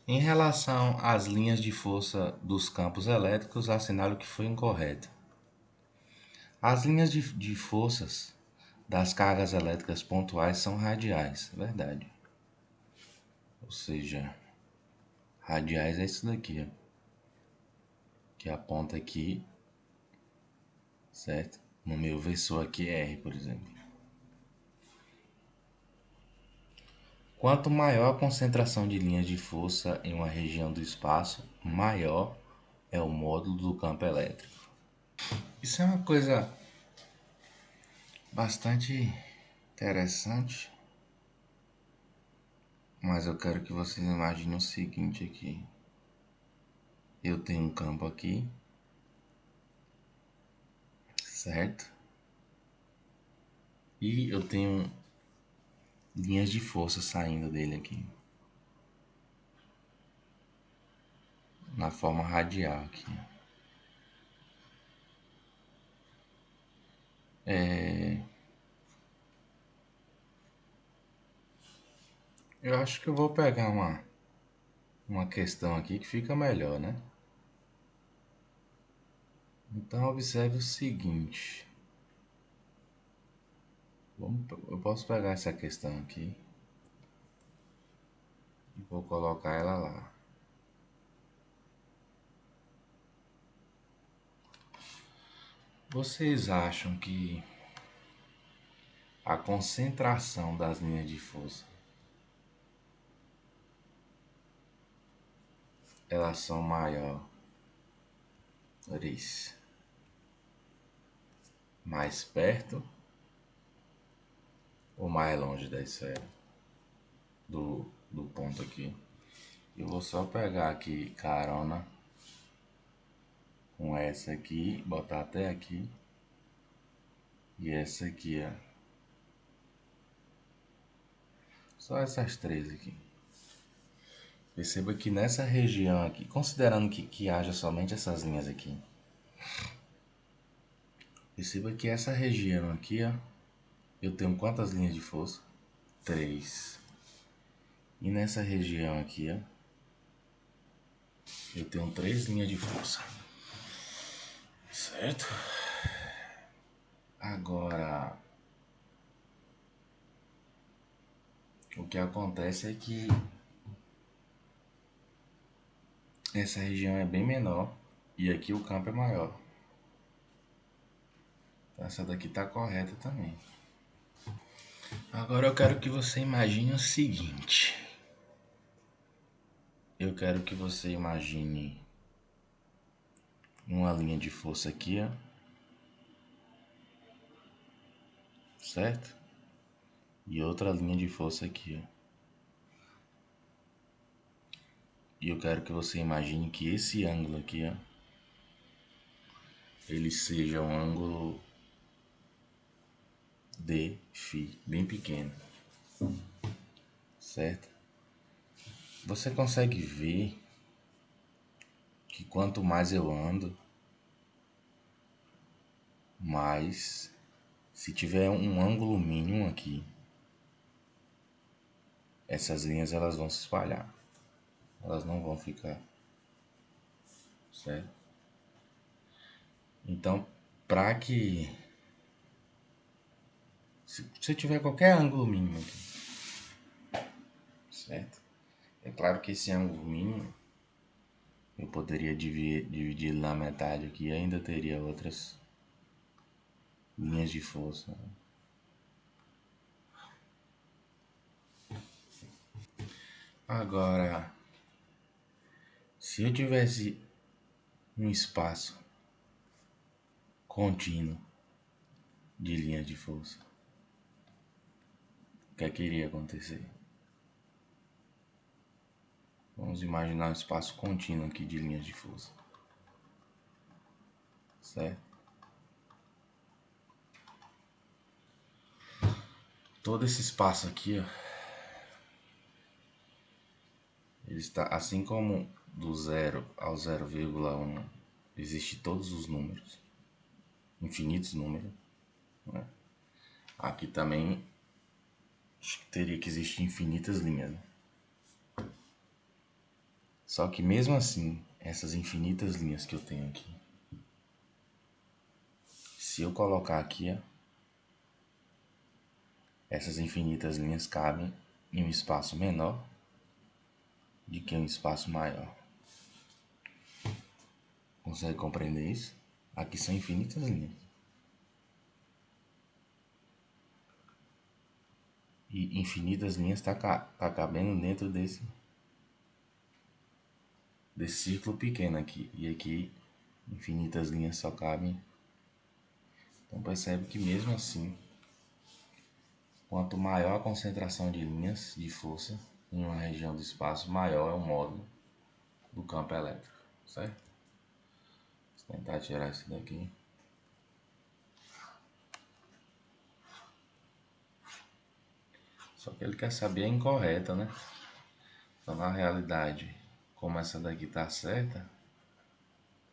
Em relação às linhas de força dos campos elétricos, assinale o que foi incorreto. As linhas de forças das cargas elétricas pontuais são radiais, verdade. Ou seja, radiais é isso daqui, ó, que aponta aqui, certo? No meu versor aqui é R, por exemplo. Quanto maior a concentração de linhas de força em uma região do espaço, maior é o módulo do campo elétrico. Isso é uma coisa bastante interessante, mas eu quero que vocês imaginem o seguinte aqui. Eu tenho um campo aqui, certo? E eu tenho linhas de força saindo dele aqui, na forma radial aqui. Eu acho que eu vou pegar uma questão aqui que fica melhor, né? Então observe o seguinte. Eu posso pegar essa questão aqui e vou colocar ela lá. Vocês acham que a concentração das linhas de força, elas são maiores mais perto ou mais longe da esfera, do ponto aqui? Eu vou só pegar aqui carona com essa aqui, botar até aqui, e essa aqui, ó. Só essas três aqui. Perceba que nessa região aqui, considerando que haja somente essas linhas aqui, perceba que essa região aqui, ó, eu tenho quantas linhas de força? Três. E nessa região aqui, ó, eu tenho três linhas de força. Certo? Agora, o que acontece é que essa região é bem menor e aqui o campo é maior. Então essa daqui tá correta também. Agora eu quero que você imagine o seguinte. Eu quero que você imagine uma linha de força aqui, ó. Certo? E outra linha de força aqui, ó. E eu quero que você imagine que esse ângulo aqui, ó, ele seja um ângulo de φ, bem pequeno. Certo? Você consegue ver que quanto mais eu ando, mais, se tiver um ângulo mínimo aqui, essas linhas elas vão se espalhar. Elas não vão ficar, certo? Então, para que se você tiver qualquer ângulo mínimo aqui, certo? É claro que esse ângulo mínimo eu poderia dividir ele na metade aqui e ainda teria outras linhas de força. Agora, se eu tivesse um espaço contínuo de linhas de força, o que é que iria acontecer? Vamos imaginar um espaço contínuo aqui de linhas de força, certo? Todo esse espaço aqui, ó, ele está assim como do 0 ao 0,1 existe todos os números, infinitos números, né? Aqui também teria que existir infinitas linhas, né? Só que mesmo assim, essas infinitas linhas que eu tenho aqui, se eu colocar aqui, ó, essas infinitas linhas cabem em um espaço menor do que um espaço maior. Consegue compreender isso? Aqui são infinitas linhas. E infinitas linhas tá cabendo dentro desse círculo pequeno aqui. E aqui, infinitas linhas só cabem. Então percebe que mesmo assim, quanto maior a concentração de linhas de força em uma região do espaço, maior é o módulo do campo elétrico, certo? Vou tentar tirar isso daqui. Só que ele quer saber a incorreta, né? Então, na realidade, como essa daqui está certa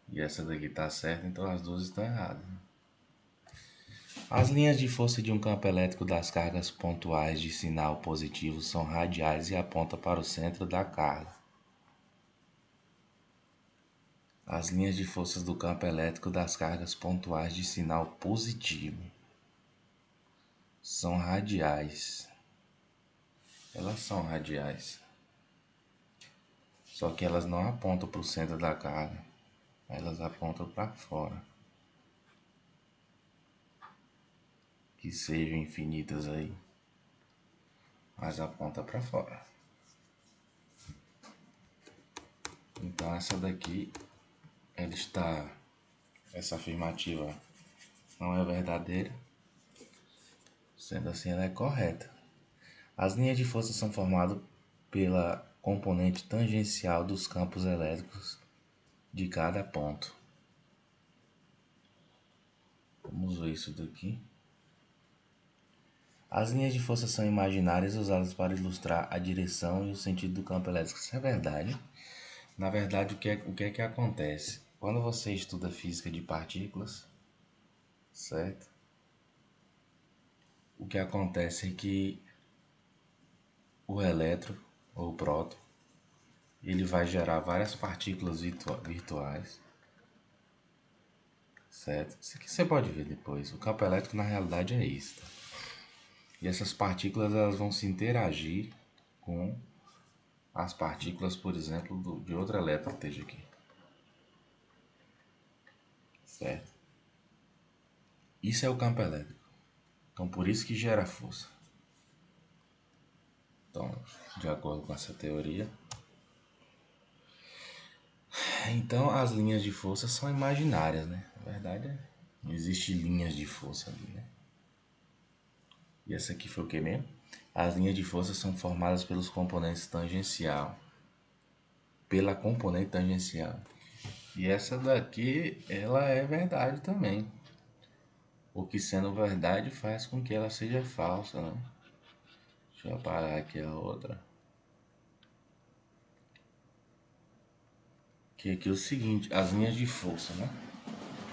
e essa daqui está certa, então as duas estão erradas. As linhas de força de um campo elétrico das cargas pontuais de sinal positivo são radiais e apontam para o centro da carga. As linhas de forças do campo elétrico das cargas pontuais de sinal positivo são radiais. Elas são radiais. Só que elas não apontam para o centro da carga. Elas apontam para fora. Que sejam infinitas aí. Mas aponta para fora. Então essa daqui, essa afirmativa não é verdadeira. Sendo assim, ela é correta. As linhas de força são formadas pela componente tangencial dos campos elétricos de cada ponto. Vamos ver isso daqui. As linhas de força são imaginárias usadas para ilustrar a direção e o sentido do campo elétrico. Isso é verdade. Na verdade, o que é que acontece? Quando você estuda física de partículas, certo? O que acontece é que o elétron, ou o próton, ele vai gerar várias partículas virtuais, certo? Isso aqui você pode ver depois. O campo elétrico na realidade é isso. Tá? E essas partículas elas vão se interagir com as partículas, por exemplo, de outro elétron que esteja aqui, certo? Isso é o campo elétrico. Então por isso que gera força. Então, de acordo com essa teoria, então as linhas de força são imaginárias, né? Na verdade, não existe linhas de força ali, né? E essa aqui foi o que mesmo? As linhas de força são formadas pelos componentes tangencial. Pela componente tangencial. E essa daqui, ela é verdade também. O que sendo verdade faz com que ela seja falsa, né? Deixa eu apagar aqui a outra. Que aqui é o seguinte, as linhas de força, né?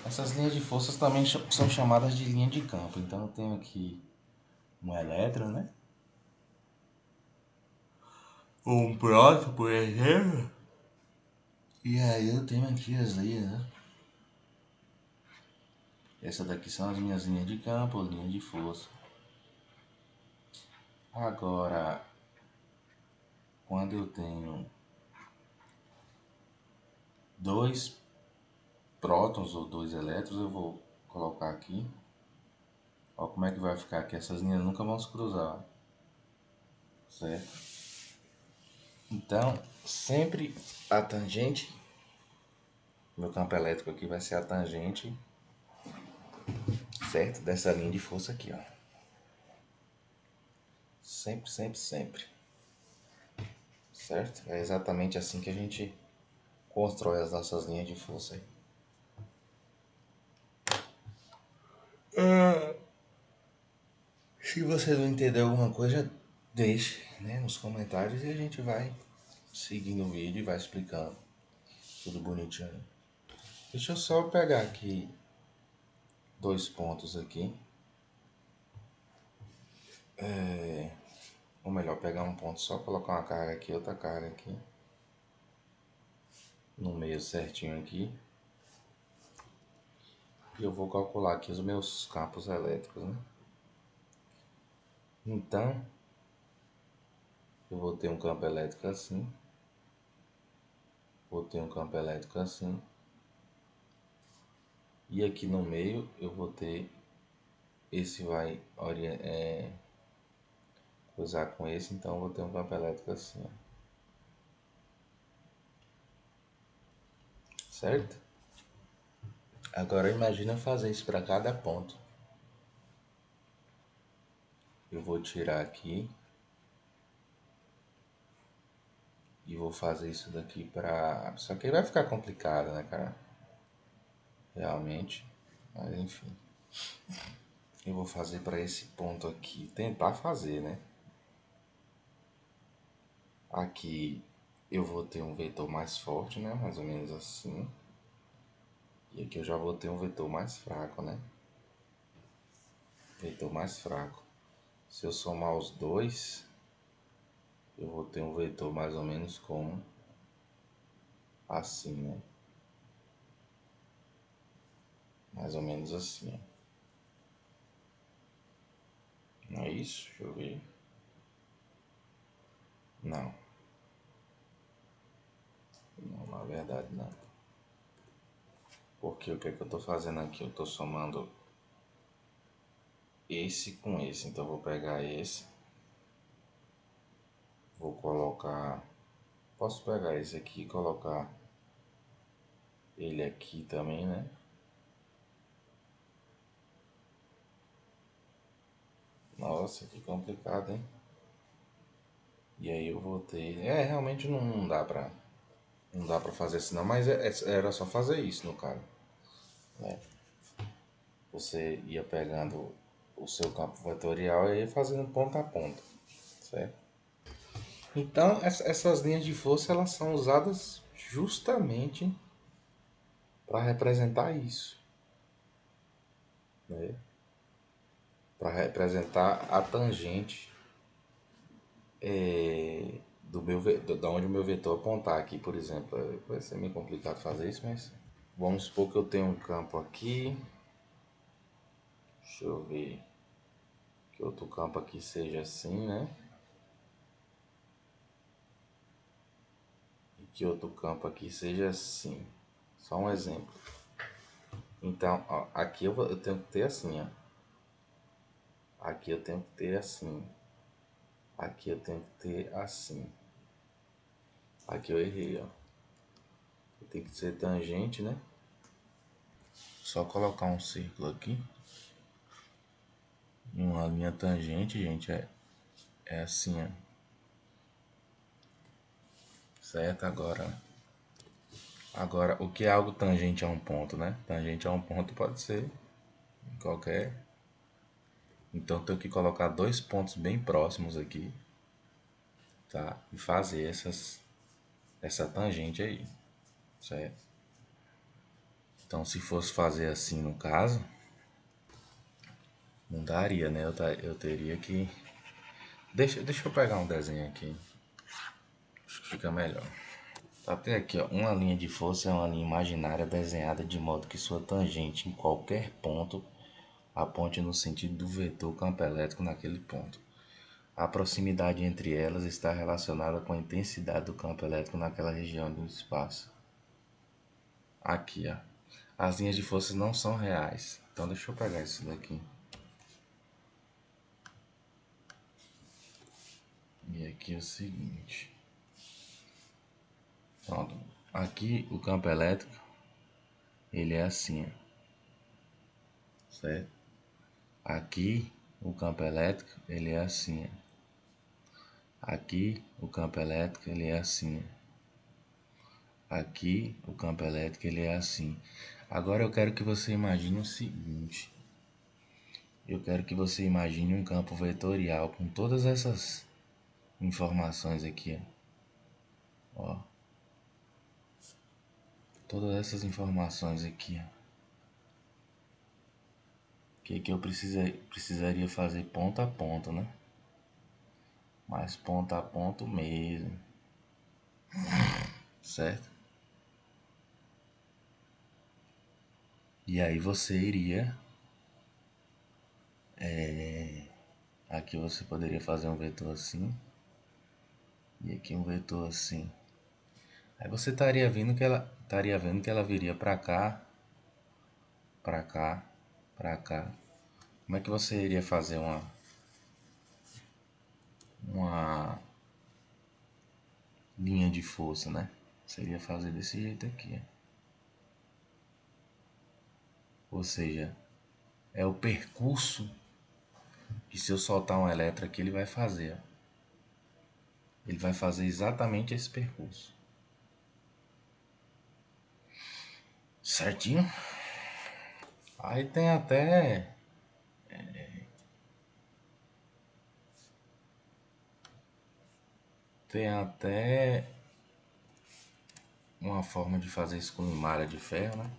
Essas linhas de forças também são chamadas de linha de campo. Então eu tenho aqui um elétron, né? Um próton, por exemplo. E aí eu tenho aqui as linhas, né? Essa daqui são as minhas linhas de campo, as linhas de força. Agora, quando eu tenho dois prótons ou dois elétrons, eu vou colocar aqui. Olha como é que vai ficar aqui. Essas linhas nunca vão se cruzar, certo? Então, sempre a tangente, meu campo elétrico aqui vai ser a tangente, certo? Dessa linha de força aqui, ó. Sempre, sempre, sempre. Certo? É exatamente assim que a gente constrói as nossas linhas de força aí. Se você não entendeu alguma coisa, deixe, né, nos comentários e a gente vai seguindo o vídeo e vai explicando tudo bonitinho. Deixa eu só pegar aqui dois pontos aqui. Ou melhor, pegar um ponto só, colocar uma carga aqui, outra carga aqui. no meio certinho aqui. E eu vou calcular aqui os meus campos elétricos, né? Então, eu vou ter um campo elétrico assim. Vou ter um campo elétrico assim. E aqui no meio eu vou ter, esse vai cruzar com esse, então eu vou ter um campo elétrico assim, ó. Certo? Agora imagina fazer isso para cada ponto. Eu vou tirar aqui e vou fazer isso daqui para... Só que aí vai ficar complicado, né, cara? Realmente. Mas enfim. Eu vou fazer para esse ponto aqui. Tentar fazer, né? Aqui eu vou ter um vetor mais forte, né? Mais ou menos assim. E aqui eu já vou ter um vetor mais fraco, né? Vetor mais fraco. Se eu somar os dois, eu vou ter um vetor mais ou menos como assim, né? Mais ou menos assim, ó. Não é isso? Deixa eu ver. Não. Não, na verdade não. Porque o que é que eu tô fazendo aqui? Eu tô somando esse com esse. Então eu vou pegar esse. Vou colocar... Posso pegar esse aqui e colocar ele aqui também, né? Nossa, que complicado, hein? E aí eu vou ter... realmente não dá pra... Não dá pra fazer assim não, mas era só fazer isso no caso, né? Você ia pegando o seu campo vetorial e ia fazendo ponta a ponta, certo? Então, essas linhas de força elas são usadas justamente para representar isso, né? Para representar a tangente da onde o meu vetor apontar aqui, por exemplo. Vai ser meio complicado fazer isso, mas vamos supor que eu tenho um campo aqui. Deixa eu ver que outro campo aqui seja assim, né? E que outro campo aqui seja assim. Só um exemplo. Então, ó, aqui eu tenho que ter assim, ó. Aqui eu tenho que ter assim. Aqui eu tenho que ter assim. Aqui eu errei, ó. Tem que ser tangente, né? Só colocar um círculo aqui. Uma linha tangente, gente, é assim, ó. Certo? Agora, o que é algo tangente a um ponto, né? Tangente a um ponto pode ser qualquer. Então, eu tenho que colocar dois pontos bem próximos aqui, tá? E fazer essa tangente aí, certo? Então, se fosse fazer assim no caso, não daria, né? Eu teria que... Deixa eu pegar um desenho aqui. Acho que fica melhor. Até aqui, ó, uma linha de força é uma linha imaginária desenhada de modo que sua tangente em qualquer ponto aponte no sentido do vetor campo elétrico naquele ponto. A proximidade entre elas está relacionada com a intensidade do campo elétrico naquela região do espaço. Aqui, ó. As linhas de força não são reais. Então deixa eu pegar isso daqui. E aqui é o seguinte. Pronto. Aqui o campo elétrico, ele é assim, ó. Certo? Aqui o campo elétrico, ele é assim, ó. Aqui o campo elétrico, ele é assim, ó. Aqui o campo elétrico, ele é assim. Agora eu quero que você imagine o seguinte. Eu quero que você imagine um campo vetorial com todas essas informações aqui, ó. Todas essas informações aqui, ó. Que eu precisaria fazer ponto a ponto, né? Mas ponto a ponto mesmo, certo? E aí você iria, aqui você poderia fazer um vetor assim, e aqui um vetor assim. Aí você estaria vendo que ela viria para cá, para cá, para cá. Como é que você iria fazer uma linha de força, né? Você iria fazer desse jeito aqui, ó. Ou seja, é o percurso que se eu soltar um elétron aqui, ele vai fazer, ó. Ele vai fazer exatamente esse percurso. Certinho? Aí tem até uma forma de fazer isso com malha de ferro, né?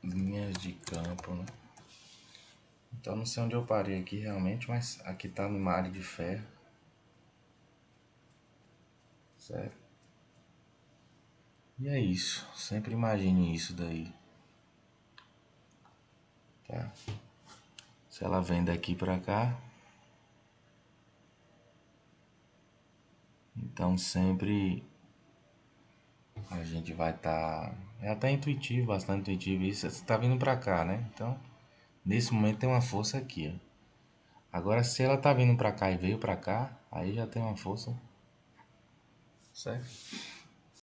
Linhas de campo, né? Então não sei onde eu parei aqui realmente, mas aqui tá no malha de ferro, certo? E é isso. Sempre imagine isso daí, tá? Se ela vem daqui pra cá, então sempre a gente vai estar. É até intuitivo, bastante intuitivo isso. Você tá vindo pra cá, né? Então, nesse momento tem uma força aqui, ó. Agora, se ela tá vindo pra cá e veio pra cá, aí já tem uma força, certo?